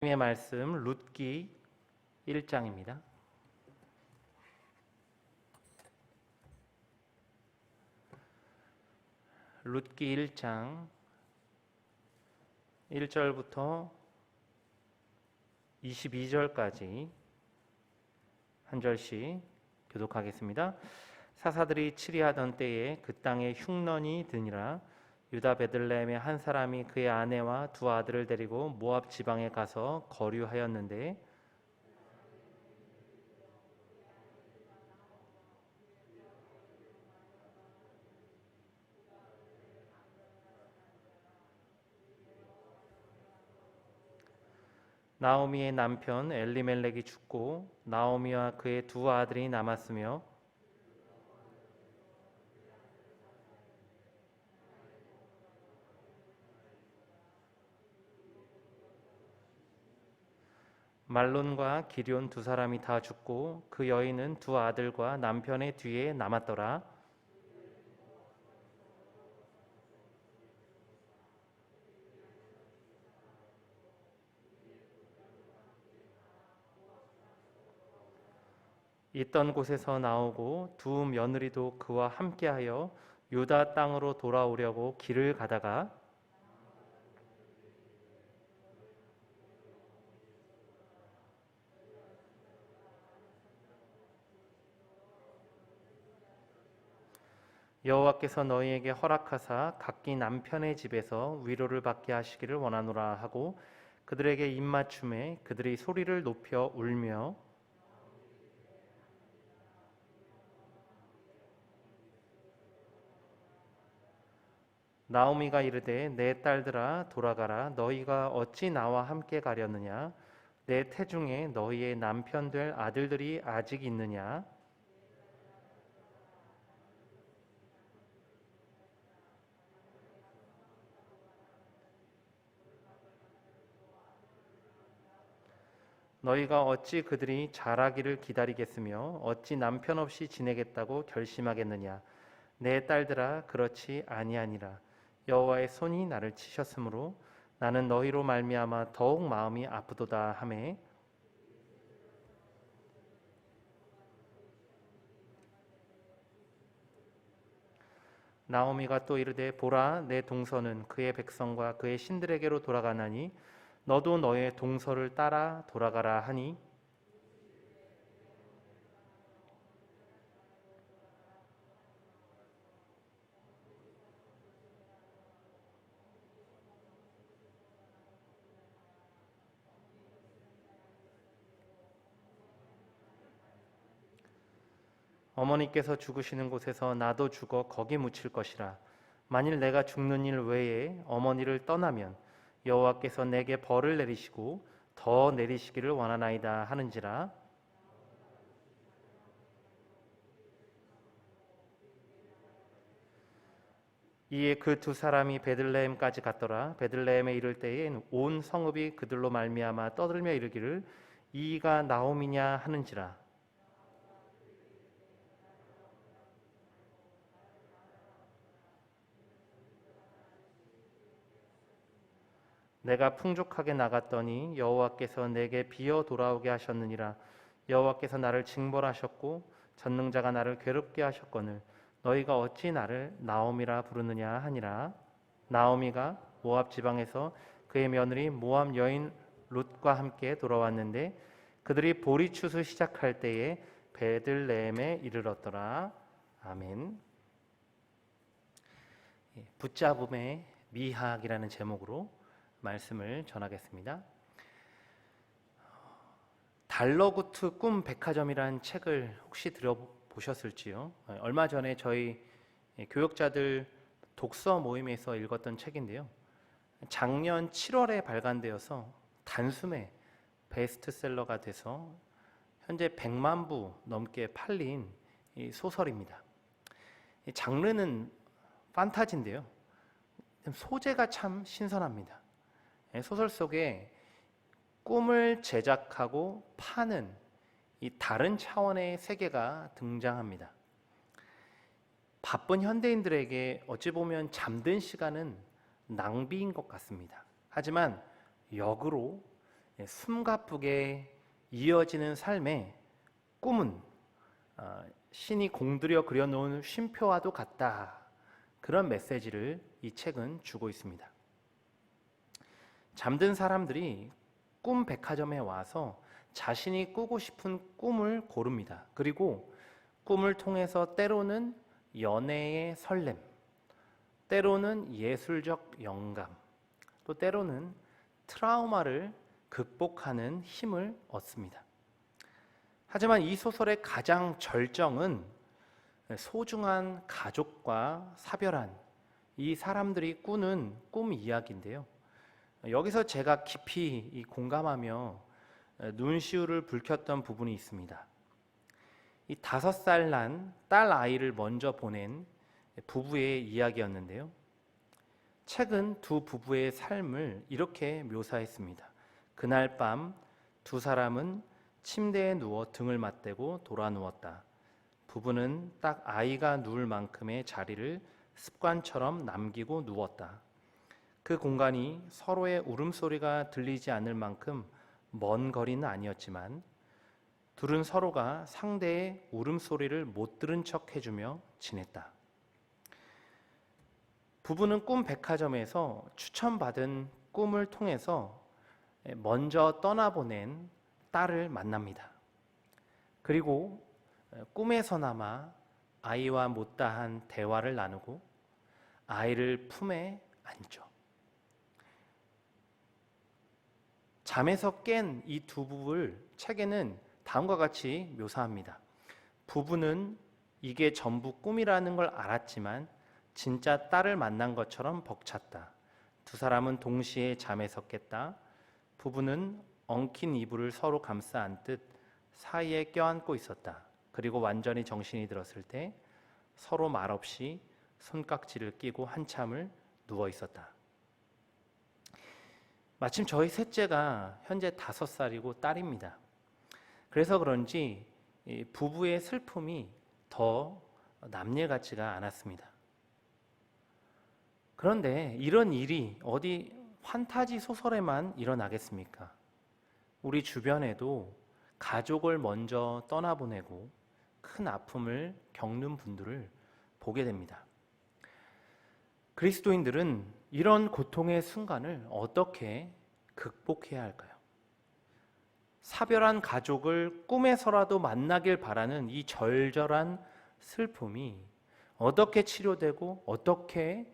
하나님의 말씀 룻기 1장입니다. 룻기 1장 1절부터 22절까지 한 절씩 교독하겠습니다. 사사들이 치리하던 때에 그 땅에 흉년이 드니라. 유다 베들레헴의 한 사람이 그의 아내와 두 아들을 데리고 모압 지방에 가서 거류하였는데 나오미의 남편 엘리멜렉이 죽고 나오미와 그의 두 아들이 남았으며 말론과 기럨 두 사람이 다 죽고 그 여인은 두 아들과 남편의 뒤에 남았더라. 있던 곳에서 나오고 두 며느리도 그와 함께하여 유다 땅으로 돌아오려고 길을 가다가 여호와께서 너희에게 허락하사 각기 남편의 집에서 위로를 받게 하시기를 원하노라 하고 그들에게 입맞춤에 그들이 소리를 높여 울며 나오미가 이르되 내 딸들아 돌아가라. 너희가 어찌 나와 함께 가려느냐? 내 태중에 너희의 남편 될 아들들이 아직 있느냐? 너희가 어찌 그들이 자라기를 기다리겠으며 어찌 남편 없이 지내겠다고 결심하겠느냐? 내 딸들아 그렇지 아니하니라. 여호와의 손이 나를 치셨으므로 나는 너희로 말미암아 더욱 마음이 아프도다 하매 나오미가 또 이르되 보라 내 동서는 그의 백성과 그의 신들에게로 돌아가나니 너도 너의 동서를 따라 돌아가라 하니 어머니께서 죽으시는 곳에서 나도 죽어 거기 묻힐 것이라. 만일 내가 죽는 일 외에 어머니를 떠나면 여호와께서 내게 벌을 내리시고 더 내리시기를 원하나이다 하는지라. 이에 그 두 사람이 베들레헴까지 갔더라. 베들레헴에 이를 때엔 온 성읍이 그들로 말미암아 떠들며 이르기를 이가 나오미냐 하는지라. 내가 풍족하게 나갔더니 여호와께서 내게 비어 돌아오게 하셨느니라. 여호와께서 나를 징벌하셨고 전능자가 나를 괴롭게 하셨거늘 너희가 어찌 나를 나오미라 부르느냐 하니라. 나오미가 모압 지방에서 그의 며느리 모압 여인 룻과 함께 돌아왔는데 그들이 보리추수 시작할 때에 베들레헴에 이르렀더라. 아멘. 붙잡음의 미학이라는 제목으로 말씀을 전하겠습니다. 달러구트 꿈 백화점이라는 책을 혹시 들어보셨을지요? 얼마 전에 저희 교역자들 독서 모임에서 읽었던 책인데요. 작년 7월에 발간되어서 단숨에 베스트셀러가 돼서 현재 100만 부 넘게 팔린 소설입니다. 장르는 판타지인데요. 소재가 참 신선합니다. 소설 속에 꿈을 제작하고 파는 이 다른 차원의 세계가 등장합니다. 바쁜 현대인들에게 어찌 보면 잠든 시간은 낭비인 것 같습니다. 하지만 역으로 숨가쁘게 이어지는 삶의 꿈은 신이 공들여 그려놓은 쉼표와도 같다. 그런 메시지를 이 책은 주고 있습니다. 잠든 사람들이 꿈 백화점에 와서 자신이 꾸고 싶은 꿈을 고릅니다. 그리고 꿈을 통해서 때로는 연애의 설렘, 때로는 예술적 영감, 또 때로는 트라우마를 극복하는 힘을 얻습니다. 하지만 이 소설의 가장 절정은 소중한 가족과 사별한 이 사람들이 꾸는 꿈 이야기인데요. 여기서 제가 깊이 공감하며 눈시울을 붉혔던 부분이 있습니다. 이 5살 난 딸 아이를 먼저 보낸 부부의 이야기였는데요. 책은 두 부부의 삶을 이렇게 묘사했습니다. 그날 밤 두 사람은 침대에 누워 등을 맞대고 돌아 누웠다. 부부는 딱 아이가 누울 만큼의 자리를 습관처럼 남기고 누웠다. 그 공간이 서로의 울음소리가 들리지 않을 만큼 먼 거리는 아니었지만 둘은 서로가 상대의 울음소리를 못 들은 척 해주며 지냈다. 부부는 꿈 백화점에서 추천받은 꿈을 통해서 먼저 떠나보낸 딸을 만납니다. 그리고 꿈에서나마 아이와 못다한 대화를 나누고 아이를 품에 안죠. 잠에서 깬 이 두 부부를 책에는 다음과 같이 묘사합니다. 부부는 이게 전부 꿈이라는 걸 알았지만 진짜 딸을 만난 것처럼 벅찼다. 두 사람은 동시에 잠에서 깼다. 부부는 엉킨 이불을 서로 감싸 안듯 사이에 껴안고 있었다. 그리고 완전히 정신이 들었을 때 서로 말없이 손깍지를 끼고 한참을 누워 있었다. 마침 저희 셋째가 현재 5살이고 딸입니다. 그래서 그런지 부부의 슬픔이 더 남일 같지가 않았습니다. 그런데 이런 일이 어디 판타지 소설에만 일어나겠습니까? 우리 주변에도 가족을 먼저 떠나보내고 큰 아픔을 겪는 분들을 보게 됩니다. 그리스도인들은 이런 고통의 순간을 어떻게 극복해야 할까요? 사별한 가족을 꿈에서라도 만나길 바라는 이 절절한 슬픔이 어떻게 치료되고 어떻게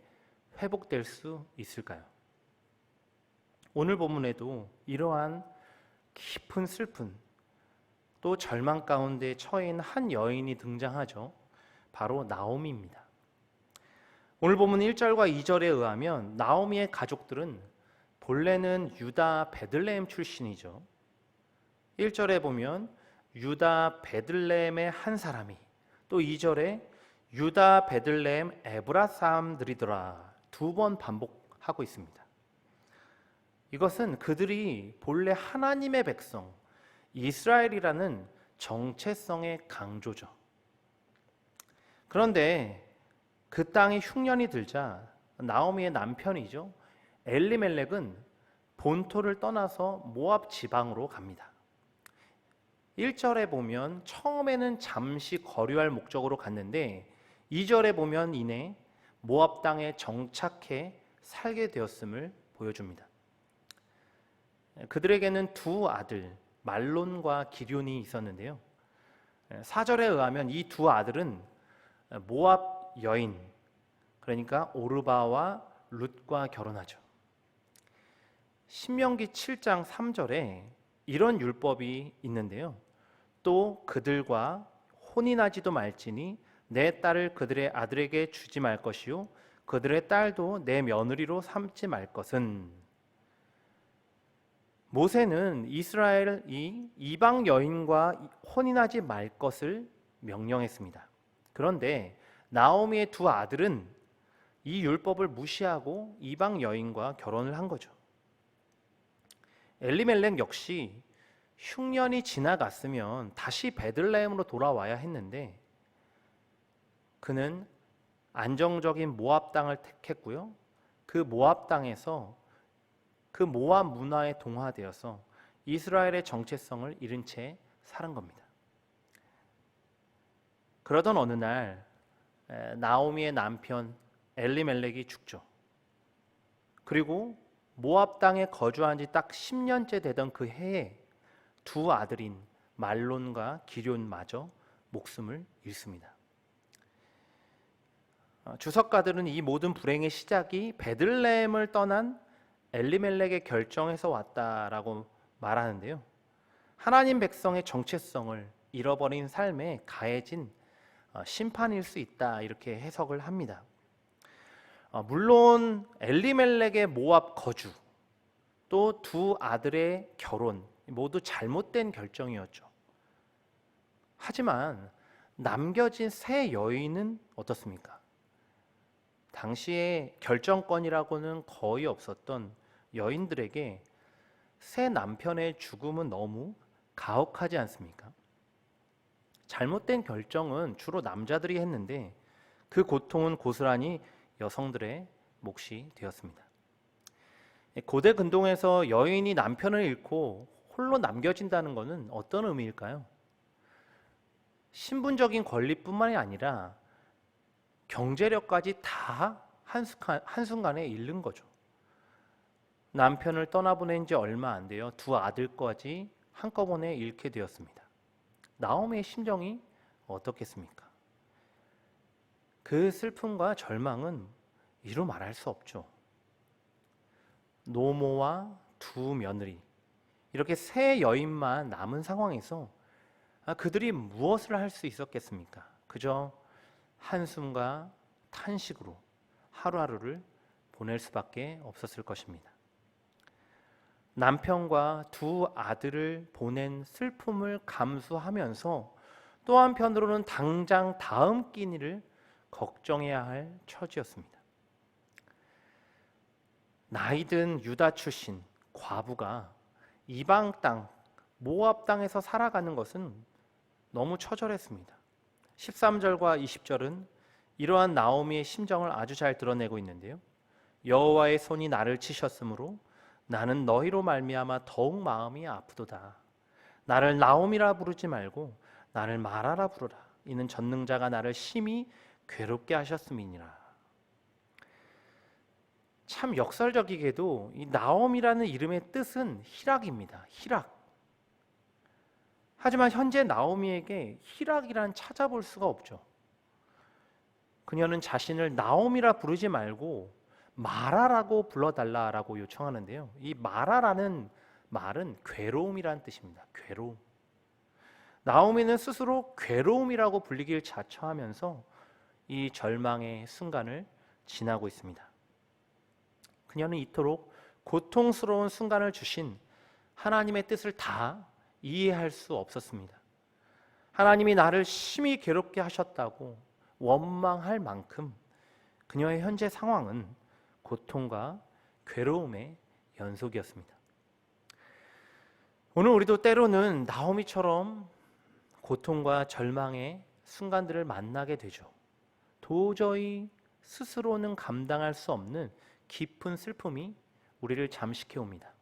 회복될 수 있을까요? 오늘 본문에도 이러한 깊은 슬픔 또 절망 가운데 처해인 한 여인이 등장하죠. 바로 나오미입니다. 오늘 본문 1절과 2절에 의하면 나오미의 가족들은 본래는 유다 베들레헴 출신이죠. 1절에 보면 유다 베들레헴의 한 사람이, 또 2절에 유다 베들레헴 에브라 사람들이더라, 2번 반복하고 있습니다. 이것은 그들이 본래 하나님의 백성 이스라엘이라는 정체성의 강조죠. 그런데 그 땅에 흉년이 들자 나오미의 남편이죠, 엘리멜렉은 본토를 떠나서 모압 지방으로 갑니다. 1절에 보면 처음에는 잠시 거류할 목적으로 갔는데 2절에 보면 이내 모압 땅에 정착해 살게 되었음을 보여줍니다. 그들에게는 두 아들 말론과 기럝이 있었는데요. 4절에 의하면 이 두 아들은 모압 여인, 그러니까 오르바와 룻과 결혼하죠. 신명기 7장 3절에 이런 율법이 있는데요. 또 그들과 혼인하지도 말지니 내 딸을 그들의 아들에게 주지 말 것이요 그들의 딸도 내 며느리로 삼지 말 것은. 모세는 이스라엘이 이방 여인과 혼인하지 말 것을 명령했습니다. 그런데 나오미의 두 아들은 이 율법을 무시하고 이방 여인과 결혼을 한 거죠. 엘리멜렉 역시 흉년이 지나갔으면 다시 베들레헴으로 돌아와야 했는데 그는 안정적인 모압 땅을 택했고요. 그 모압 땅에서 그 모압 문화에 동화되어서 이스라엘의 정체성을 잃은 채 살은 겁니다. 그러던 어느 날 나오미의 남편 엘리멜렉이 죽죠. 그리고 모압 땅에 거주한 지 딱 10년째 되던 그 해에 두 아들인 말론과 기럨마저 목숨을 잃습니다. 주석가들은 이 모든 불행의 시작이 베들레헴을 떠난 엘리멜렉의 결정에서 왔다라고 말하는데요. 하나님 백성의 정체성을 잃어버린 삶에 가해진 심판일 수 있다, 이렇게 해석을 합니다. 물론 엘리멜렉의 모압 거주, 또 두 아들의 결혼 모두 잘못된 결정이었죠. 하지만 남겨진 세 여인은 어떻습니까? 당시에 결정권이라고는 거의 없었던 여인들에게 새 남편의 죽음은 너무 가혹하지 않습니까? 잘못된 결정은 주로 남자들이 했는데 그 고통은 고스란히 여성들의 몫이 되었습니다. 고대 근동에서 여인이 남편을 잃고 홀로 남겨진다는 것은 어떤 의미일까요? 신분적인 권리뿐만이 아니라 경제력까지 다 한순간에 잃는 거죠. 남편을 떠나보낸 지 얼마 안 돼요. 두 아들까지 한꺼번에 잃게 되었습니다. 나오미의 심정이 어떻겠습니까? 그 슬픔과 절망은 이루 말할 수 없죠. 노모와 두 며느리, 이렇게 세 여인만 남은 상황에서 그들이 무엇을 할 수 있었겠습니까? 그저 한숨과 탄식으로 하루하루를 보낼 수밖에 없었을 것입니다. 남편과 두 아들을 보낸 슬픔을 감수하면서 또 한편으로는 당장 다음 끼니를 걱정해야 할 처지였습니다. 나이든 유다 출신 과부가 이방 땅 모압 땅에서 살아가는 것은 너무 처절했습니다. 13절과 20절은 이러한 나오미의 심정을 아주 잘 드러내고 있는데요. 여호와의 손이 나를 치셨으므로 나는 너희로 말미암아 더욱 마음이 아프도다. 나를 나오미라 부르지 말고 나를 마라라 부르라. 이는 전능자가 나를 심히 괴롭게 하셨음이니라. 참 역설적이게도 이 나오미라는 이름의 뜻은 희락입니다. 희락. 하지만 현재 나오미에게 희락이란 찾아볼 수가 없죠. 그녀는 자신을 나오미라 부르지 말고 마라라고 불러달라라고 요청하는데요. 이 마라라는 말은 괴로움이라는 뜻입니다. 괴로움. 나오미는 스스로 괴로움이라고 불리길 자처하면서 이 절망의 순간을 지나고 있습니다. 그녀는 이토록 고통스러운 순간을 주신 하나님의 뜻을 다 이해할 수 없었습니다. 하나님이 나를 심히 괴롭게 하셨다고 원망할 만큼 그녀의 현재 상황은 고통과 괴로움의 연속이었습니다. 오늘 우리도 때로는 나오미처럼 고통과 절망의 순간들을 만나게 되죠. 도저히 스스로는 감당할 수 없는 깊은 슬픔이 우리를 잠식해 옵니다.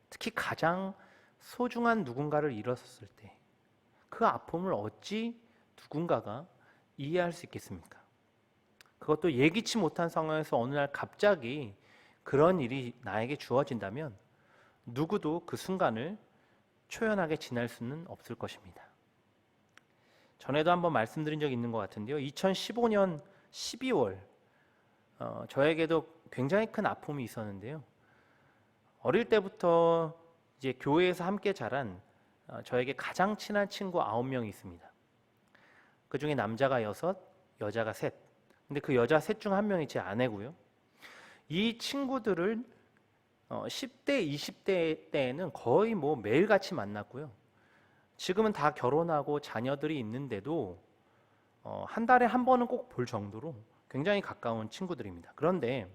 특히 가장 소중한 누군가를 잃었을 때 그 아픔을 어찌 누군가가 이해할 수 있겠습니까? 그것도 예기치 못한 상황에서 어느 날 갑자기 그런 일이 나에게 주어진다면 누구도 그 순간을 초연하게 지날 수는 없을 것입니다. 전에도 한번 말씀드린 적이 있는 것 같은데요. 2015년 12월 저에게도 굉장히 큰 아픔이 있었는데요. 어릴 때부터 이제 교회에서 함께 자란 저에게 가장 친한 친구 9명이 있습니다. 그 중에 남자가 6, 여자가 3. 근데 그 여자 3 중 1명이 제 아내고요. 이 친구들을 10대, 20대 때에는 거의 뭐 매일같이 만났고요. 지금은 다 결혼하고 자녀들이 있는데도 한 달에 한 번은 꼭 볼 정도로 굉장히 가까운 친구들입니다. 그런데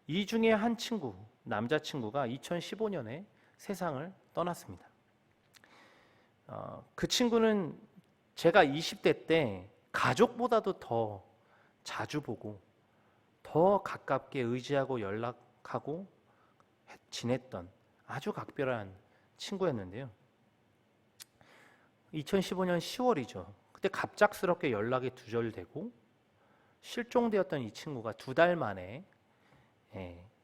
이 중에 한 친구, 남자친구가 2015년에 세상을 떠났습니다. 그 친구는 제가 20대 때 가족보다도 더 자주 보고 더 가깝게 의지하고 연락하고 지냈던 아주 각별한 친구였는데요. 2015년 10월이죠. 그때 갑작스럽게 연락이 두절되고 실종되었던 이 친구가 2달 만에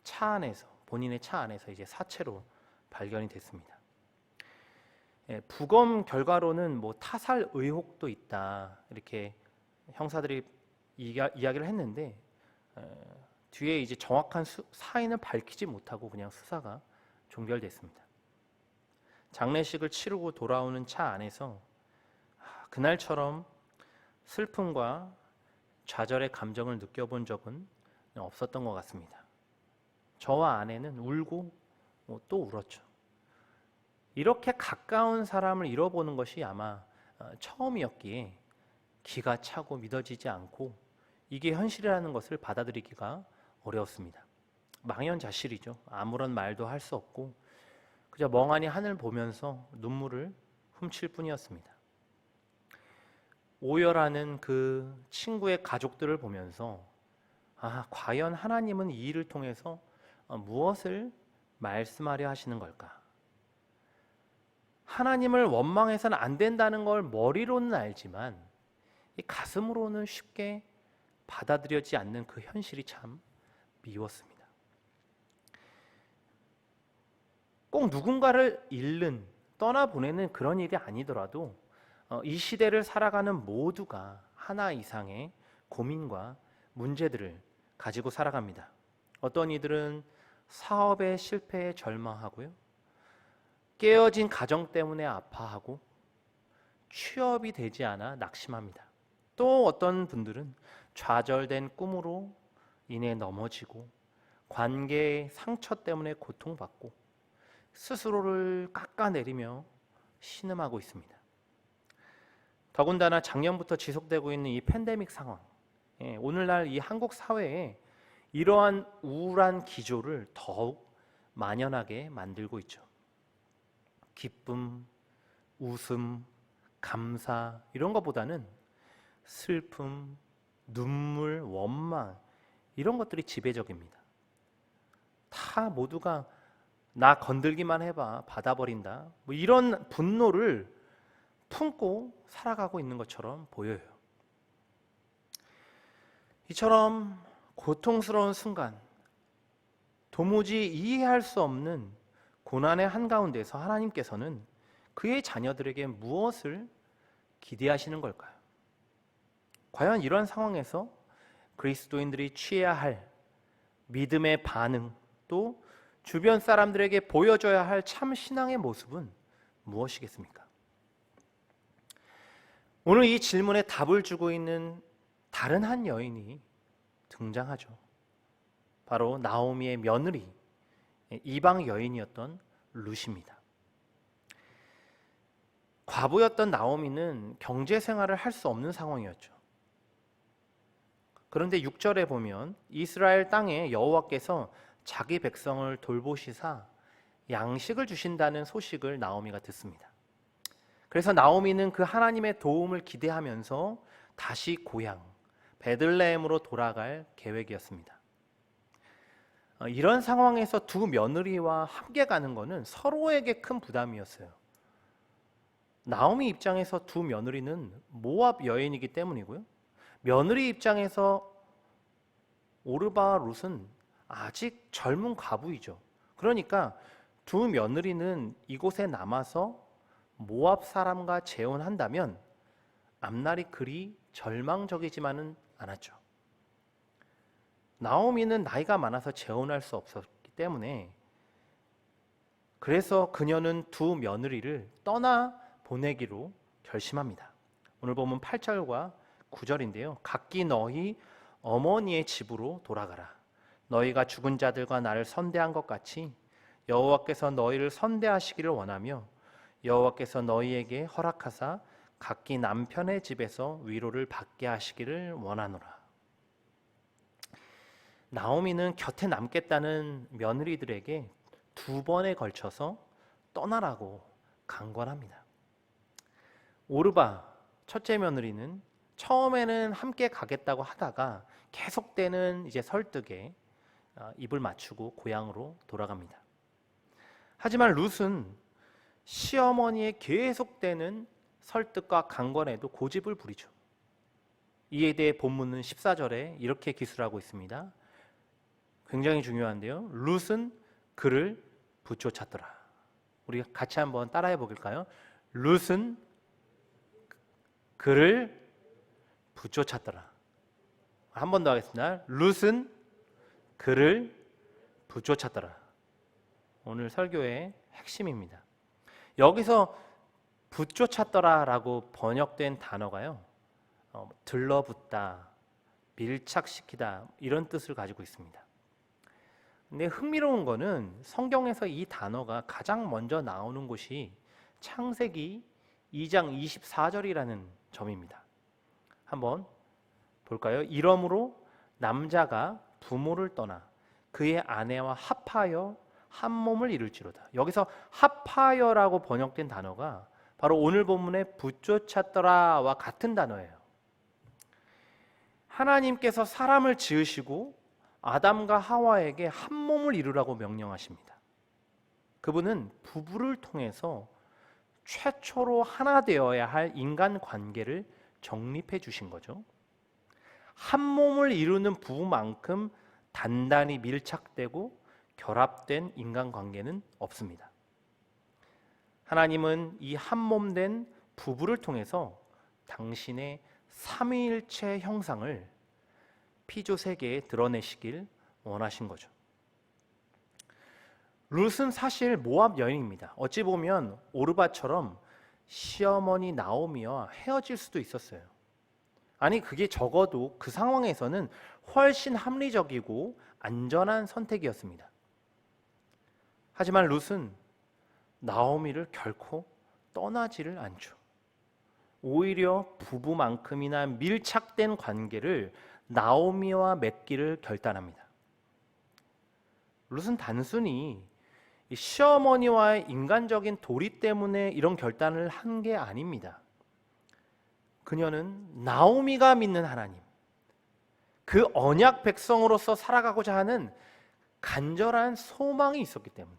차 안에서, 본인의 차 안에서 이제 사체로 발견이 됐습니다. 부검 결과로는 뭐 타살 의혹도 있다, 이렇게 형사들이 이야기를 했는데 뒤에 이제 정확한 사인을 밝히지 못하고 그냥 수사가 종결됐습니다. 장례식을 치르고 돌아오는 차 안에서 그날처럼 슬픔과 좌절의 감정을 느껴본 적은 없었던 것 같습니다. 저와 아내는 울고 또 울었죠. 이렇게 가까운 사람을 잃어보는 것이 아마 처음이었기에 기가 차고 믿어지지 않고 이게 현실이라는 것을 받아들이기가 어려웠습니다. 망연자실이죠. 아무런 말도 할 수 없고 그저 멍하니 하늘 보면서 눈물을 훔칠 뿐이었습니다. 오열하는 그 친구의 가족들을 보면서 과연 하나님은 이 일을 통해서 무엇을 말씀하려 하시는 걸까? 하나님을 원망해서는 안 된다는 걸 머리로는 알지만 이 가슴으로는 쉽게 받아들여지지 않는 그 현실이 참 미웠습니다. 꼭 누군가를 잃는, 떠나보내는 그런 일이 아니더라도 이 시대를 살아가는 모두가 하나 이상의 고민과 문제들을 가지고 살아갑니다. 어떤 이들은 사업의 실패에 절망하고요, 깨어진 가정 때문에 아파하고 취업이 되지 않아 낙심합니다. 또 어떤 분들은 좌절된 꿈으로 인해 넘어지고 관계의 상처 때문에 고통받고 스스로를 깎아내리며 신음하고 있습니다. 더군다나 작년부터 지속되고 있는 이 팬데믹 상황, 오늘날 이 한국 사회에 이러한 우울한 기조를 더욱 만연하게 만들고 있죠. 기쁨, 웃음, 감사 이런 것보다는 슬픔, 눈물, 원망 이런 것들이 지배적입니다. 다 모두가 나 건들기만 해봐 받아버린다, 뭐 이런 분노를 품고 살아가고 있는 것처럼 보여요. 이처럼 고통스러운 순간, 도무지 이해할 수 없는 고난의 한가운데서 하나님께서는 그의 자녀들에게 무엇을 기대하시는 걸까요? 과연 이런 상황에서 그리스도인들이 취해야 할 믿음의 반응, 또 주변 사람들에게 보여줘야 할 참 신앙의 모습은 무엇이겠습니까? 오늘 이 질문에 답을 주고 있는 다른 한 여인이 등장하죠. 바로 나오미의 며느리, 이방 여인이었던 룻입니다. 과부였던 나오미는 경제 생활을 할 수 없는 상황이었죠. 그런데 6절에 보면 이스라엘 땅에 여호와께서 자기 백성을 돌보시사 양식을 주신다는 소식을 나오미가 듣습니다. 그래서 나오미는 그 하나님의 도움을 기대하면서 다시 고향 베들레헴으로 돌아갈 계획이었습니다. 이런 상황에서 두 며느리와 함께 가는 것은 서로에게 큰 부담이었어요. 나오미 입장에서 두 며느리는 모압 여인이기 때문이고요, 며느리 입장에서 오르바와 룻은 아직 젊은 과부이죠. 그러니까 두 며느리는 이곳에 남아서 모압 사람과 재혼한다면 앞날이 그리 절망적이지만은 않았죠. 나오미는 나이가 많아서 재혼할 수 없었기 때문에 그래서 그녀는 두 며느리를 떠나 보내기로 결심합니다. 오늘 보면 8절과 9절인데요. 각기 너희 어머니의 집으로 돌아가라. 너희가 죽은 자들과 나를 선대한 것 같이 여호와께서 너희를 선대하시기를 원하며 여호와께서 너희에게 허락하사 각기 남편의 집에서 위로를 받게 하시기를 원하노라. 나오미는 곁에 남겠다는 며느리들에게 2번에 걸쳐서 떠나라고 강권합니다. 오르바 첫째 며느리는 처음에는 함께 가겠다고 하다가 계속되는 이제 설득에 입을 맞추고 고향으로 돌아갑니다. 하지만 룻은 시어머니의 계속되는 설득과 강권에도 고집을 부리죠. 이에 대해 본문은 14절에 이렇게 기술하고 있습니다. 굉장히 중요한데요. 룻은 그를 붙쫓았더라. 우리 같이 한번 따라해 볼까요? 룻은 그를 붙쫓았더라. 한 번 더 하겠습니다. 룻은 그를 붙쫓았더라. 오늘 설교의 핵심입니다. 여기서 붙쫓았더라라고 번역된 단어가요, 들러붙다, 밀착시키다 이런 뜻을 가지고 있습니다. 근데 흥미로운 거는 성경에서 이 단어가 가장 먼저 나오는 곳이 창세기 2장 24절이라는 점입니다. 한번 볼까요? 이러므로 남자가 부모를 떠나 그의 아내와 합하여 한 몸을 이룰지로다. 여기서 합하여라고 번역된 단어가 바로 오늘 본문의 붙쫓았더라와 같은 단어예요. 하나님께서 사람을 지으시고 아담과 하와에게 한 몸을 이루라고 명령하십니다. 그분은 부부를 통해서 최초로 하나 되어야 할 인간 관계를 정립해 주신 거죠. 한 몸을 이루는 부부만큼 단단히 밀착되고 결합된 인간관계는 없습니다. 하나님은 이 한 몸 된 부부를 통해서 당신의 삼위일체 형상을 피조 세계에 드러내시길 원하신 거죠. 룻은 사실 모압 여인입니다. 어찌 보면 오르바처럼 시어머니 나오미와 헤어질 수도 있었어요. 아니, 그게 적어도 그 상황에서는 훨씬 합리적이고 안전한 선택이었습니다. 하지만 룻은 나오미를 결코 떠나지를 않죠. 오히려 부부만큼이나 밀착된 관계를 나오미와 맺기를 결단합니다. 룻은 단순히 시어머니와의 인간적인 도리 때문에 이런 결단을 한 게 아닙니다. 그녀는 나오미가 믿는 하나님, 그 언약 백성으로서 살아가고자 하는 간절한 소망이 있었기 때문에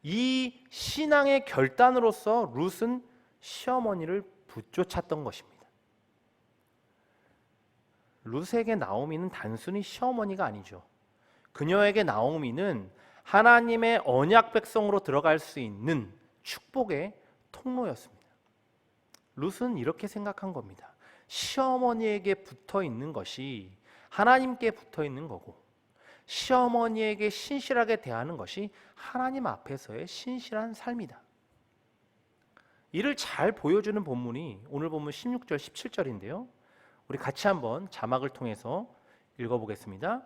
이 신앙의 결단으로서 룻은 시어머니를 붙쫓았던 것입니다. 룻에게 나오미는 단순히 시어머니가 아니죠. 그녀에게 나오미는 하나님의 언약 백성으로 들어갈 수 있는 축복의 통로였습니다. 룻은 이렇게 생각한 겁니다. 시어머니에게 붙어 있는 것이 하나님께 붙어 있는 거고, 시어머니에게 신실하게 대하는 것이 하나님 앞에서의 신실한 삶이다. 이를 잘 보여주는 본문이 오늘 본문 16절 17절인데요. 우리 같이 한번 자막을 통해서 읽어보겠습니다.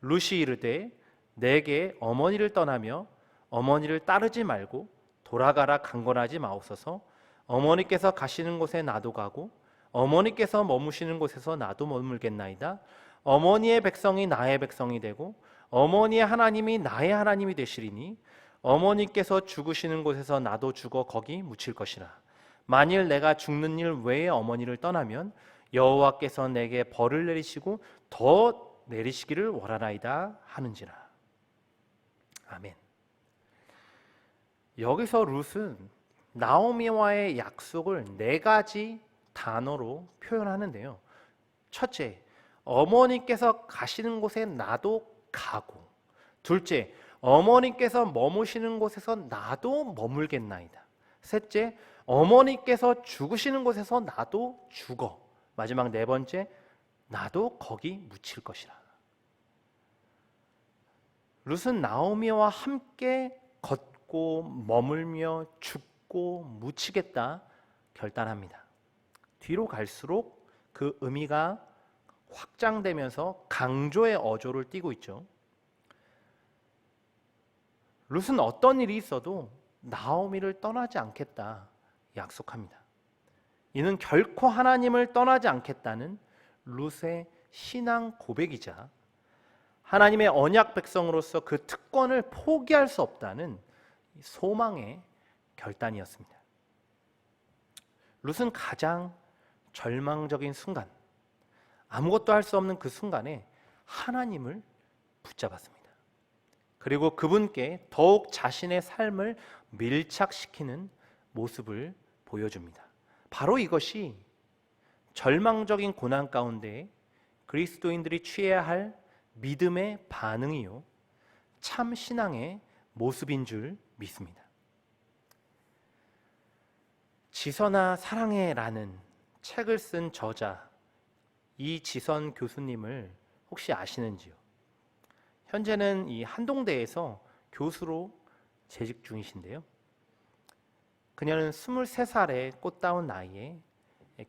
룻이 이르되 내게 어머니를 떠나며 어머니를 따르지 말고 돌아가라 강권하지 마옵소서. 어머니께서 가시는 곳에 나도 가고 어머니께서 머무시는 곳에서 나도 머물겠나이다. 어머니의 백성이 나의 백성이 되고 어머니의 하나님이 나의 하나님이 되시리니 어머니께서 죽으시는 곳에서 나도 죽어 거기 묻힐 것이라. 만일 내가 죽는 일 외에 어머니를 떠나면 여호와께서 내게 벌을 내리시고 더 내리시기를 원하나이다 하는지라. 아멘. 여기서 룻은 나오미와의 약속을 4가지 단어로 표현하는데요. 첫째, 어머니께서 가시는 곳에 나도 가고, 둘째, 어머니께서 머무시는 곳에서 나도 머물겠나이다. 셋째, 어머니께서 죽으시는 곳에서 나도 죽어. 마지막 4번째, 나도 거기 묻힐 것이라. 룻은 나오미와 함께 걷고 머물며 죽고 묻히겠다 결단합니다. 뒤로 갈수록 그 의미가 확장되면서 강조의 어조를 띠고 있죠. 룻은 어떤 일이 있어도 나오미를 떠나지 않겠다 약속합니다. 이는 결코 하나님을 떠나지 않겠다는 룻의 신앙 고백이자 하나님의 언약 백성으로서 그 특권을 포기할 수 없다는 소망의 결단이었습니다. 룻은 가장 절망적인 순간, 아무것도 할 수 없는 그 순간에 하나님을 붙잡았습니다. 그리고 그분께 더욱 자신의 삶을 밀착시키는 모습을 보여줍니다. 바로 이것이 절망적인 고난 가운데 그리스도인들이 취해야 할 믿음의 반응이요, 참 신앙의 모습인 줄 믿습니다. 지선아 사랑해라는 책을 쓴 저자 이지선 교수님을 혹시 아시는지요? 현재는 이 한동대에서 교수로 재직 중이신데요. 그녀는 23살의 꽃다운 나이에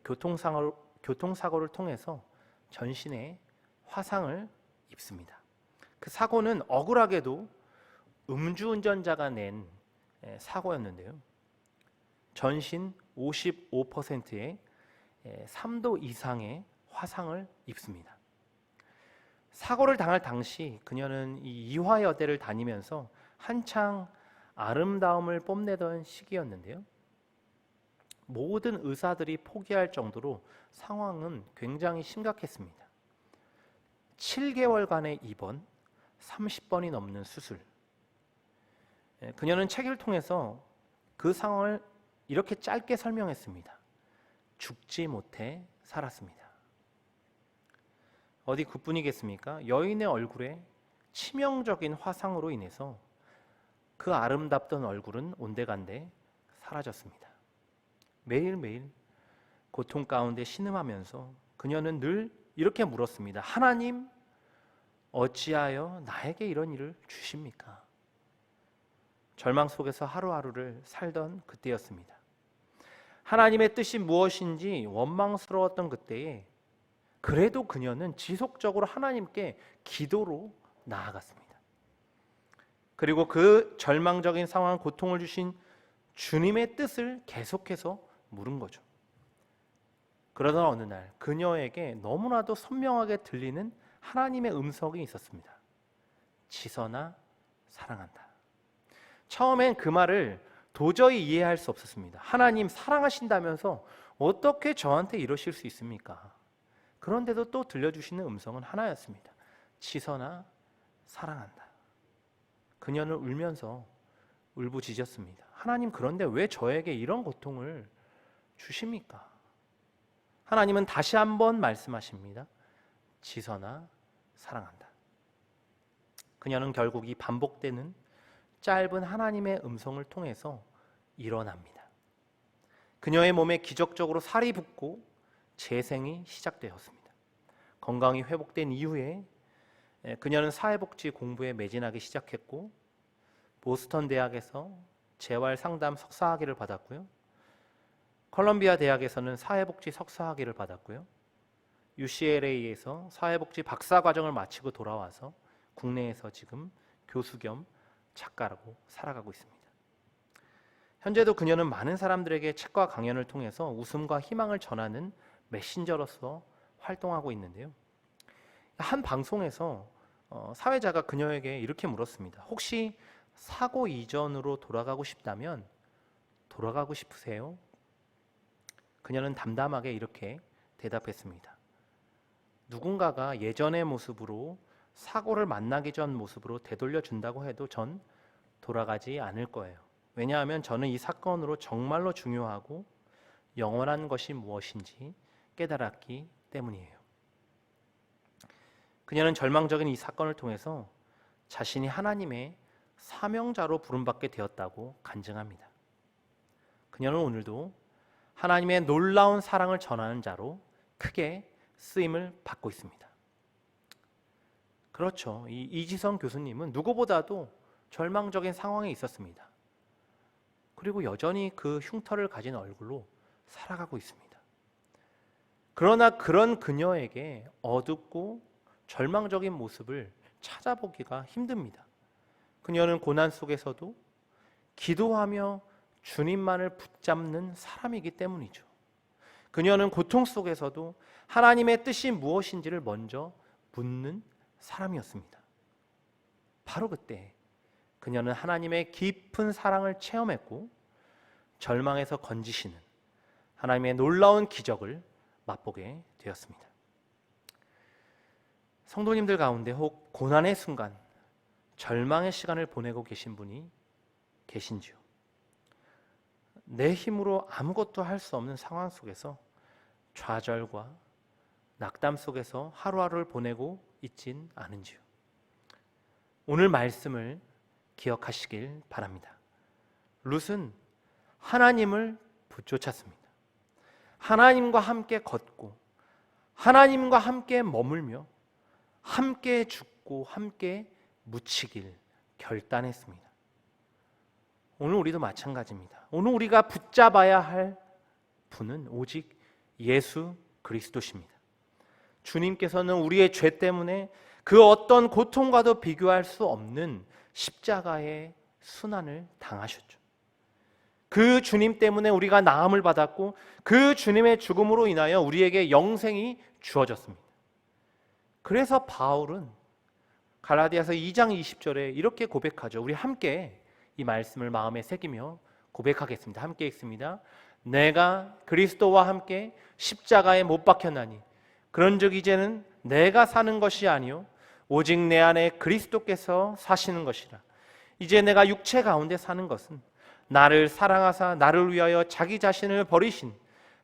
교통사고를 통해서 전신에 화상을 입습니다. 그 사고는 억울하게도 음주운전자가 낸 사고였는데요. 전신 55%의 3도 이상의 화상을 입습니다. 사고를 당할 당시 그녀는 이 이화여대를 다니면서 한창 아름다움을 뽐내던 시기였는데요. 모든 의사들이 포기할 정도로 상황은 굉장히 심각했습니다. 7개월간의 입원, 30번이 넘는 수술. 그녀는 책을 통해서 그 상황을 이렇게 짧게 설명했습니다. 죽지 못해 살았습니다. 어디 그뿐이겠습니까? 여인의 얼굴에 치명적인 화상으로 인해서 그 아름답던 얼굴은 온데간데 사라졌습니다. 매일매일 고통 가운데 신음하면서 그녀는 늘 이렇게 물었습니다. 하나님, 어찌하여 나에게 이런 일을 주십니까? 절망 속에서 하루하루를 살던 그때였습니다. 하나님의 뜻이 무엇인지 원망스러웠던 그때에 그래도 그녀는 지속적으로 하나님께 기도로 나아갔습니다. 그리고 그 절망적인 상황, 고통을 주신 주님의 뜻을 계속해서 물은 거죠. 그러던 어느 날 그녀에게 너무나도 선명하게 들리는 하나님의 음성이 있었습니다. 지선아 사랑한다. 처음엔 그 말을 도저히 이해할 수 없었습니다. 하나님 사랑하신다면서 어떻게 저한테 이러실 수 있습니까? 그런데도 또 들려주시는 음성은 하나였습니다. 지선아 사랑한다. 그녀는 울면서 울부짖었습니다. 하나님, 그런데 왜 저에게 이런 고통을 주십니까? 하나님은 다시 한번 말씀하십니다. 지선아 사랑한다. 그녀는 결국 이 반복되는 짧은 하나님의 음성을 통해서 일어납니다. 그녀의 몸에 기적적으로 살이 붙고 재생이 시작되었습니다. 건강이 회복된 이후에 그녀는 사회복지 공부에 매진하기 시작했고, 보스턴 대학에서 재활 상담 석사학위를 받았고요. 컬럼비아 대학에서는 사회복지 석사학위를 받았고요. UCLA에서 사회복지 박사과정을 마치고 돌아와서 국내에서 지금 교수 겸 작가라고 살아가고 있습니다. 현재도 그녀는 많은 사람들에게 책과 강연을 통해서 웃음과 희망을 전하는 메신저로서 활동하고 있는데요. 한 방송에서 사회자가 그녀에게 이렇게 물었습니다. 혹시 사고 이전으로 돌아가고 싶다면 돌아가고 싶으세요? 그녀는 담담하게 이렇게 대답했습니다. 누군가가 예전의 모습으로, 사고를 만나기 전 모습으로 되돌려 준다고 해도 전 돌아가지 않을 거예요. 왜냐하면 저는 이 사건으로 정말로 중요하고 영원한 것이 무엇인지 깨달았기 때문이에요. 그녀는 절망적인 이 사건을 통해서 자신이 하나님의 사명자로 부름받게 되었다고 간증합니다. 그녀는 오늘도 하나님의 놀라운 사랑을 전하는 자로 크게 쓰임을 받고 있습니다. 그렇죠. 이 이지선 교수님은 누구보다도 절망적인 상황에 있었습니다. 그리고 여전히 그 흉터를 가진 얼굴로 살아가고 있습니다. 그러나 그런 그녀에게 어둡고 절망적인 모습을 찾아보기가 힘듭니다. 그녀는 고난 속에서도 기도하며 주님만을 붙잡는 사람이기 때문이죠. 그녀는 고통 속에서도 하나님의 뜻이 무엇인지를 먼저 묻는 사람이었습니다. 바로 그때 그녀는 하나님의 깊은 사랑을 체험했고 절망에서 건지시는 하나님의 놀라운 기적을 맛보게 되었습니다. 성도님들 가운데 혹 고난의 순간, 절망의 시간을 보내고 계신 분이 계신지요? 내 힘으로 아무것도 할 수 없는 상황 속에서 좌절과 낙담 속에서 하루하루를 보내고 있진 않은지요? 오늘 말씀을 기억하시길 바랍니다. 룻은 하나님을 붙쫓았습니다. 하나님과 함께 걷고 하나님과 함께 머물며 함께 죽고 함께 묻히길 결단했습니다. 오늘 우리도 마찬가지입니다. 오늘 우리가 붙잡아야 할 분은 오직 예수 그리스도십니다. 주님께서는 우리의 죄 때문에 그 어떤 고통과도 비교할 수 없는 십자가의 순환을 당하셨죠. 그 주님 때문에 우리가 나음을 받았고 그 주님의 죽음으로 인하여 우리에게 영생이 주어졌습니다. 그래서 바울은 갈라디아서 2장 20절에 이렇게 고백하죠. 우리 함께 이 말씀을 마음에 새기며 고백하겠습니다. 함께 읽습니다. 내가 그리스도와 함께 십자가에 못 박혔나니 그런즉 이제는 내가 사는 것이 아니요 오직 내 안에 그리스도께서 사시는 것이라. 이제 내가 육체 가운데 사는 것은 나를 사랑하사 나를 위하여 자기 자신을 버리신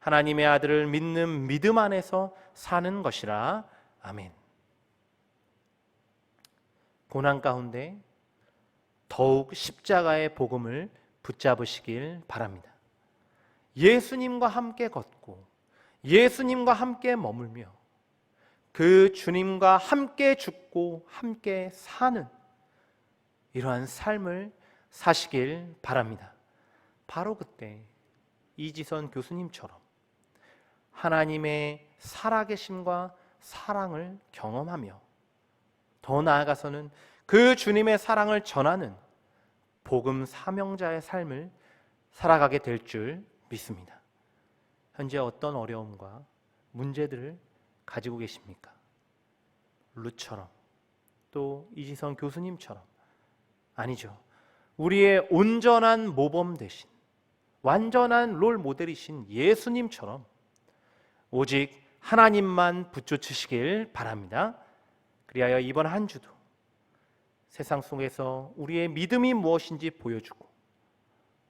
하나님의 아들을 믿는 믿음 안에서 사는 것이라. 아멘. 고난 가운데 더욱 십자가의 복음을 붙잡으시길 바랍니다. 예수님과 함께 걷고 예수님과 함께 머물며 그 주님과 함께 죽고 함께 사는 이러한 삶을 사시길 바랍니다. 바로 그때 이지선 교수님처럼 하나님의 살아계심과 사랑을 경험하며 더 나아가서는 그 주님의 사랑을 전하는 복음 사명자의 삶을 살아가게 될 줄 믿습니다. 현재 어떤 어려움과 문제들을 가지고 계십니까? 룻처럼 또 이지선 교수님처럼 아니죠. 우리의 온전한 모범 되신 완전한 롤 모델이신 예수님처럼 오직 하나님만 붙여주시길 바랍니다. 그리하여 이번 한 주도 세상 속에서 우리의 믿음이 무엇인지 보여주고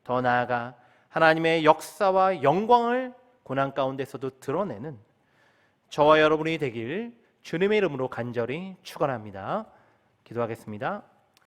더 나아가 하나님의 역사와 영광을 고난 가운데서도 드러내는 저와 여러분이 되길 주님의 이름으로 간절히 축원합니다. 기도하겠습니다.